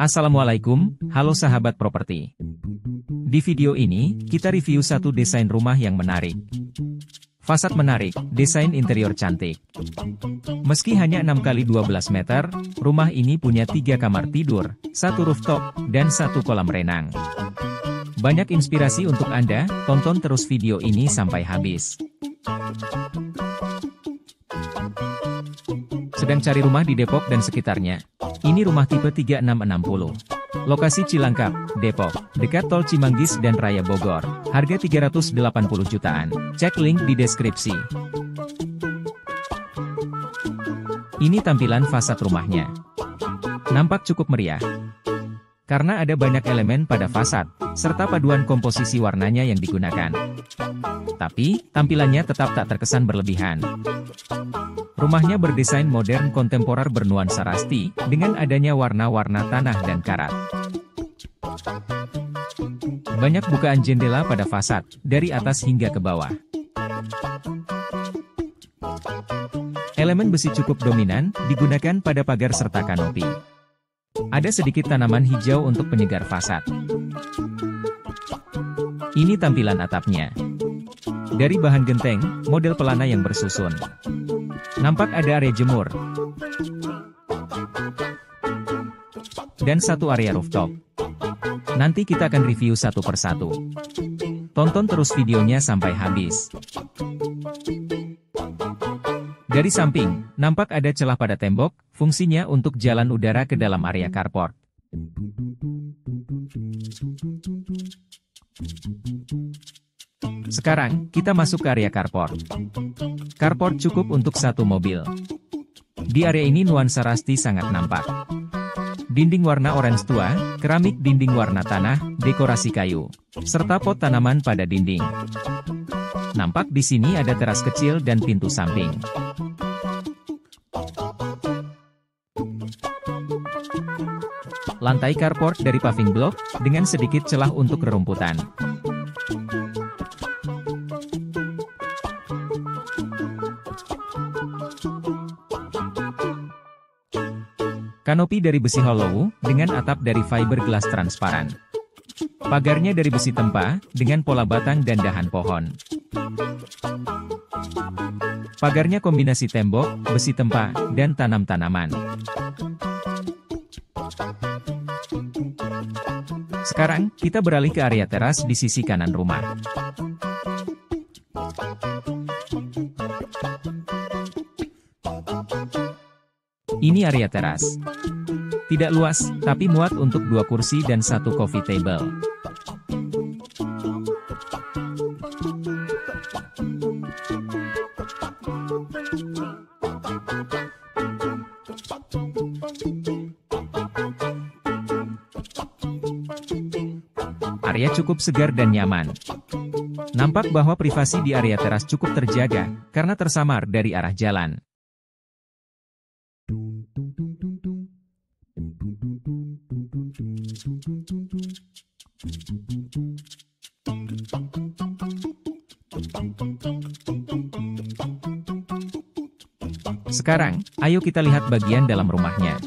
Assalamualaikum, halo sahabat properti. Di video ini, kita review satu desain rumah yang menarik. Fasad menarik, desain interior cantik. Meski hanya 6 kali 12 meter, rumah ini punya 3 kamar tidur, 1 rooftop, dan 1 kolam renang. Banyak inspirasi untuk Anda, tonton terus video ini sampai habis. Sedang cari rumah di Depok dan sekitarnya? Ini rumah tipe 3660. Lokasi Cilangkap, Depok, dekat Tol Cimanggis dan Raya Bogor. Harga 380 jutaan. Cek link di deskripsi. Ini tampilan fasad rumahnya. Nampak cukup meriah. Karena ada banyak elemen pada fasad, serta paduan komposisi warnanya yang digunakan. Tapi, tampilannya tetap tak terkesan berlebihan. Rumahnya berdesain modern kontemporer bernuansa rasti, dengan adanya warna-warna tanah dan karat. Banyak bukaan jendela pada fasad, dari atas hingga ke bawah. Elemen besi cukup dominan, digunakan pada pagar serta kanopi. Ada sedikit tanaman hijau untuk penyegar fasad. Ini tampilan atapnya. Dari bahan genteng, model pelana yang bersusun. Nampak ada area jemur. Dan satu area rooftop. Nanti kita akan review satu persatu. Tonton terus videonya sampai habis. Dari samping, nampak ada celah pada tembok, fungsinya untuk jalan udara ke dalam area carport. Sekarang, kita masuk ke area carport. Carport cukup untuk 1 mobil. Di area ini nuansa rasti sangat nampak. Dinding warna orange tua, keramik dinding warna tanah, dekorasi kayu, serta pot tanaman pada dinding. Nampak di sini ada teras kecil dan pintu samping. Lantai carport dari paving block, dengan sedikit celah untuk rerumputan. Kanopi dari besi hollow, dengan atap dari fiberglass transparan. Pagarnya dari besi tempa, dengan pola batang dan dahan pohon. Pagarnya kombinasi tembok, besi tempa, dan tanam-tanaman. Sekarang, kita beralih ke area teras di sisi kanan rumah. Ini area teras. Tidak luas, tapi muat untuk 2 kursi dan 1 coffee table. Area cukup segar dan nyaman. Nampak bahwa privasi di area teras cukup terjaga, karena tersamar dari arah jalan. Sekarang, ayo kita lihat bagian dalam rumahnya.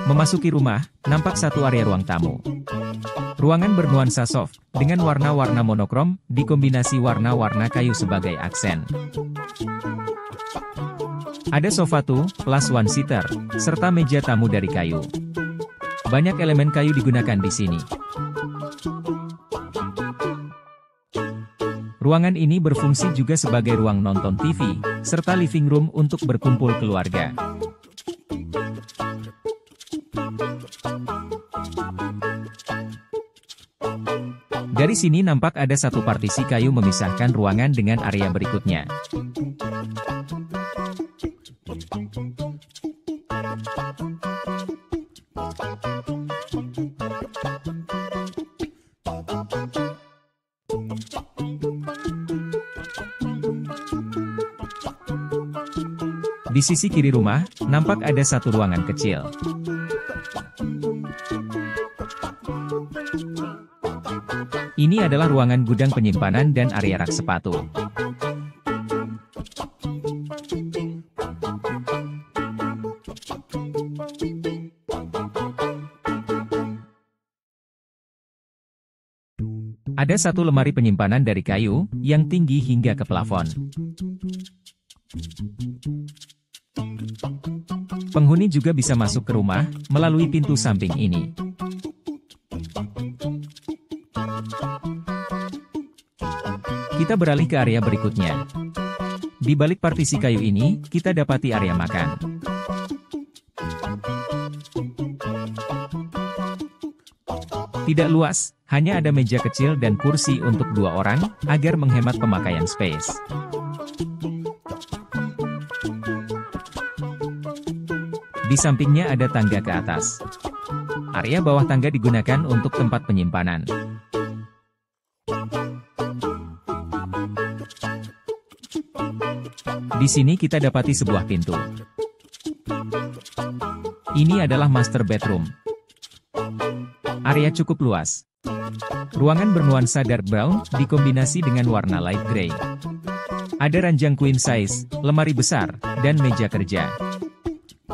Memasuki rumah, nampak satu area ruang tamu. Ruangan bernuansa soft, dengan warna-warna monokrom, dikombinasi warna-warna kayu sebagai aksen. Ada sofa 2+1-seater, serta meja tamu dari kayu. Banyak elemen kayu digunakan di sini. Ruangan ini berfungsi juga sebagai ruang nonton TV, serta living room untuk berkumpul keluarga. Dari sini nampak ada satu partisi kayu memisahkan ruangan dengan area berikutnya. Di sisi kiri rumah, nampak ada satu ruangan kecil. Ini adalah ruangan gudang penyimpanan dan area rak sepatu. Ada satu lemari penyimpanan dari kayu, yang tinggi hingga ke plafon. Penghuni juga bisa masuk ke rumah, melalui pintu samping ini. Kita beralih ke area berikutnya. Di balik partisi kayu ini, kita dapati area makan. Tidak luas, hanya ada meja kecil dan kursi untuk 2 orang, agar menghemat pemakaian space. Di sampingnya ada tangga ke atas. Area bawah tangga digunakan untuk tempat penyimpanan. Di sini kita dapati sebuah pintu. Ini adalah master bedroom. Area cukup luas. Ruangan bernuansa dark brown, dikombinasi dengan warna light gray. Ada ranjang queen size, lemari besar, dan meja kerja.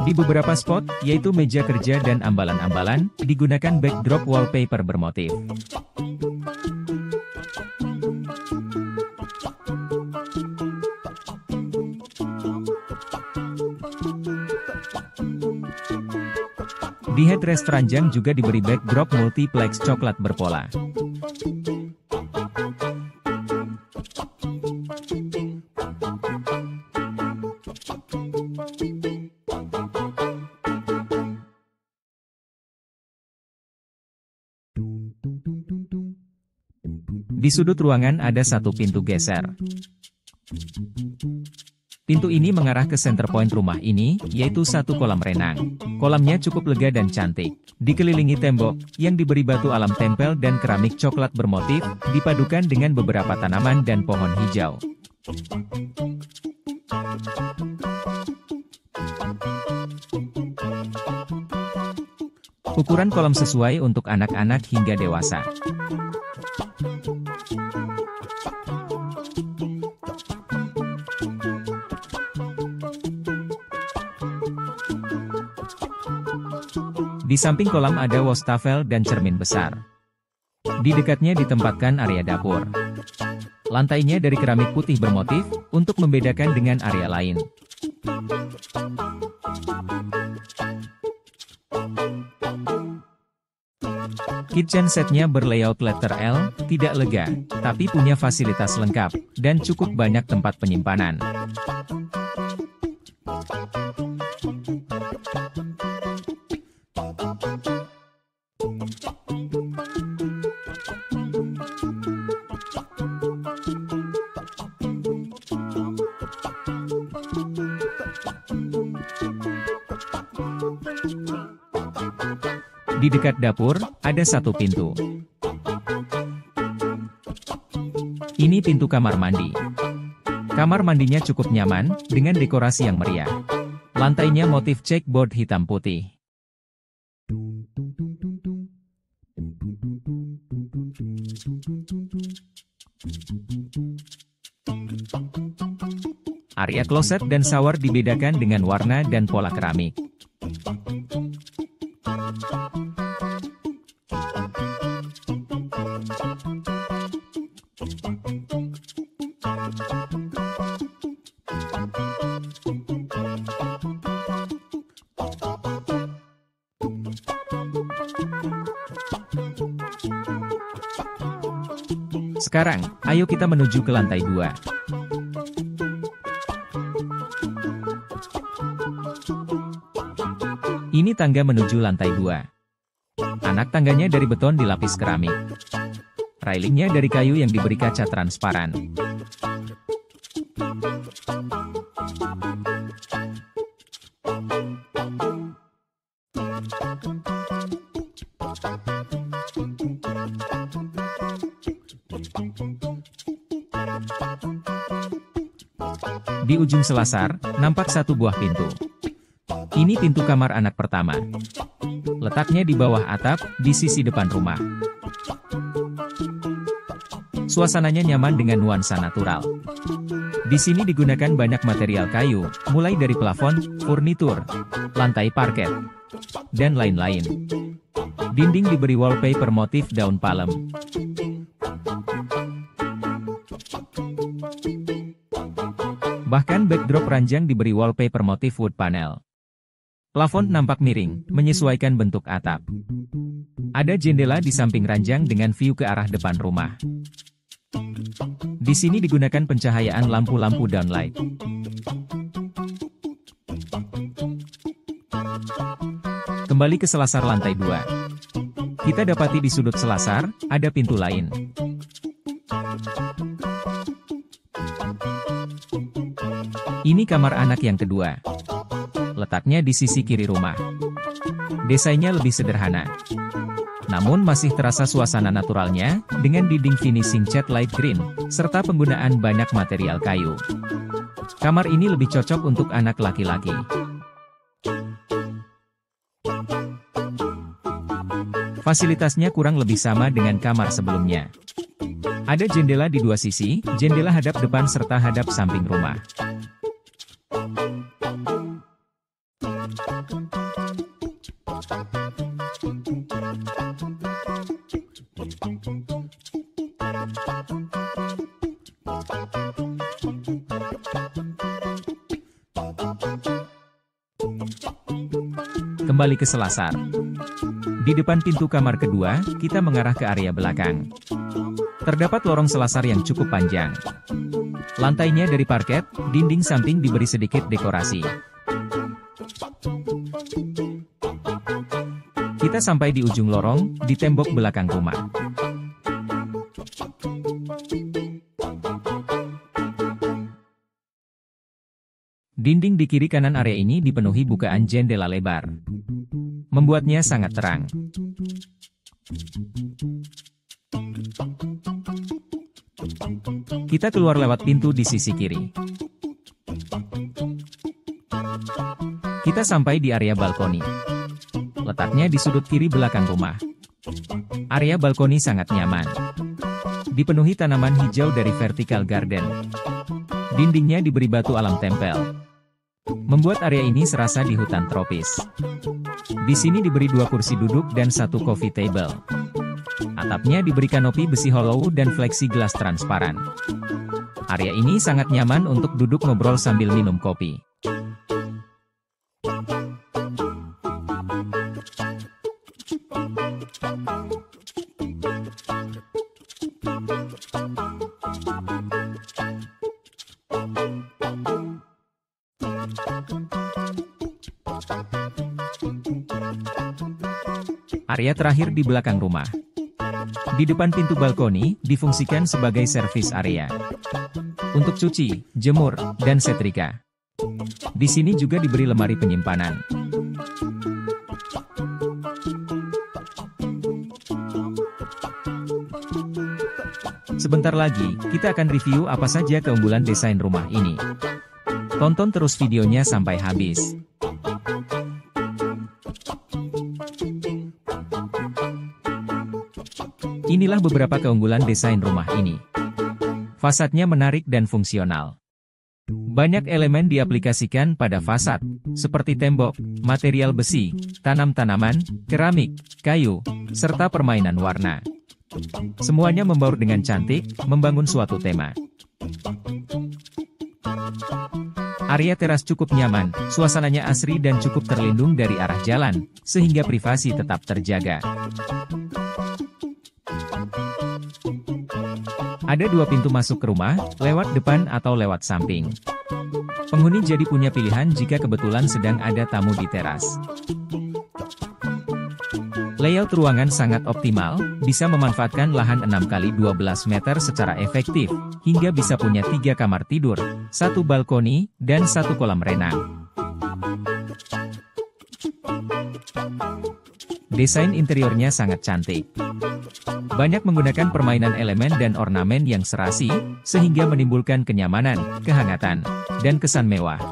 Di beberapa spot, yaitu meja kerja dan ambalan-ambalan, digunakan backdrop wallpaper bermotif. Di headrest ranjang juga diberi backdrop multiplex coklat berpola. Di sudut ruangan ada satu pintu geser. Pintu ini mengarah ke center point rumah ini, yaitu satu kolam renang. Kolamnya cukup lega dan cantik. Dikelilingi tembok, yang diberi batu alam tempel dan keramik coklat bermotif, dipadukan dengan beberapa tanaman dan pohon hijau. Ukuran kolam sesuai untuk anak-anak hingga dewasa. Di samping kolam ada wastafel dan cermin besar. Di dekatnya ditempatkan area dapur. Lantainya dari keramik putih bermotif, untuk membedakan dengan area lain. Kitchen setnya berlayout letter L, tidak lega, tapi punya fasilitas lengkap, dan cukup banyak tempat penyimpanan. Di dekat dapur, ada satu pintu. Ini pintu kamar mandi. Kamar mandinya cukup nyaman, dengan dekorasi yang meriah. Lantainya motif cakeboard hitam putih. Area kloset dan shower dibedakan dengan warna dan pola keramik. Sekarang, ayo kita menuju ke lantai 2. Ini tangga menuju lantai 2. Anak tangganya dari beton dilapis keramik. Railingnya dari kayu yang diberi kaca transparan. Di ujung selasar, nampak satu buah pintu. Ini pintu kamar anak pertama. Letaknya di bawah atap, di sisi depan rumah. Suasananya nyaman dengan nuansa natural. Di sini digunakan banyak material kayu, mulai dari plafon, furnitur, lantai parket, dan lain-lain. Dinding diberi wallpaper motif daun palem. Bahkan backdrop ranjang diberi wallpaper motif wood panel. Plafon nampak miring, menyesuaikan bentuk atap. Ada jendela di samping ranjang dengan view ke arah depan rumah. Di sini digunakan pencahayaan lampu-lampu downlight. Kembali ke selasar lantai 2. Kita dapati di sudut selasar, ada pintu lain. Ini kamar anak yang kedua. Letaknya di sisi kiri rumah. Desainnya lebih sederhana. Namun masih terasa suasana naturalnya, dengan dinding finishing cat light green, serta penggunaan banyak material kayu. Kamar ini lebih cocok untuk anak laki-laki. Fasilitasnya kurang lebih sama dengan kamar sebelumnya. Ada jendela di dua sisi, jendela hadap depan serta hadap samping rumah. Kembali ke selasar. Di depan pintu kamar kedua, kita mengarah ke area belakang. Terdapat lorong selasar yang cukup panjang. Lantainya dari parket, dinding samping diberi sedikit dekorasi. Kita sampai di ujung lorong, di tembok belakang rumah. Dinding di kiri kanan area ini dipenuhi bukaan jendela lebar, membuatnya sangat terang. Kita keluar lewat pintu di sisi kiri. Kita sampai di area balkoni. Letaknya di sudut kiri belakang rumah. Area balkoni sangat nyaman. Dipenuhi tanaman hijau dari vertical garden. Dindingnya diberi batu alam tempel, membuat area ini serasa di hutan tropis. Di sini diberi 2 kursi duduk dan 1 coffee table. Atapnya diberi kanopi besi hollow dan plexiglas transparan. Area ini sangat nyaman untuk duduk ngobrol sambil minum kopi. Area terakhir di belakang rumah. Di depan pintu balkoni, difungsikan sebagai servis area untuk cuci, jemur, dan setrika. Di sini juga diberi lemari penyimpanan. Sebentar lagi, kita akan review apa saja keunggulan desain rumah ini. Tonton terus videonya sampai habis. Inilah beberapa keunggulan desain rumah ini. Fasadnya menarik dan fungsional. Banyak elemen diaplikasikan pada fasad, seperti tembok, material besi, tanam-tanaman, keramik, kayu, serta permainan warna. Semuanya membaur dengan cantik, membangun suatu tema. Area teras cukup nyaman, suasananya asri dan cukup terlindung dari arah jalan, sehingga privasi tetap terjaga. Ada 2 pintu masuk ke rumah, lewat depan atau lewat samping. Penghuni jadi punya pilihan jika kebetulan sedang ada tamu di teras. Layout ruangan sangat optimal, bisa memanfaatkan lahan 6x12 meter secara efektif, hingga bisa punya 3 kamar tidur, 1 balkoni, dan 1 kolam renang. Desain interiornya sangat cantik. Banyak menggunakan permainan elemen dan ornamen yang serasi, sehingga menimbulkan kenyamanan, kehangatan, dan kesan mewah.